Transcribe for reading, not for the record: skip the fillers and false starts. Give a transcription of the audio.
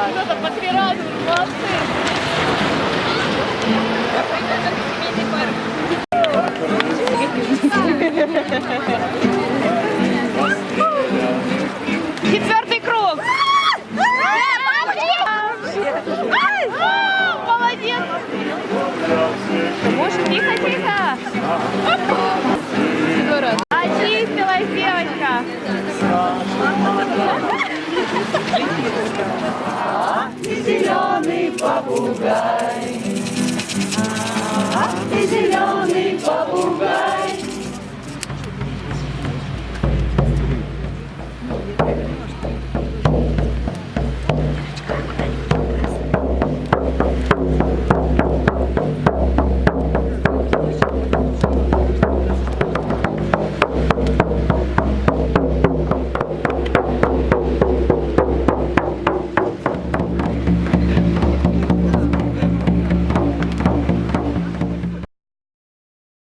Кто-то по 3 раза, молодцы. Четвертый круг. Молодец. Может, тихо-тихо. Очистилась девочка. Зеленый попугай, ты зеленый попугай.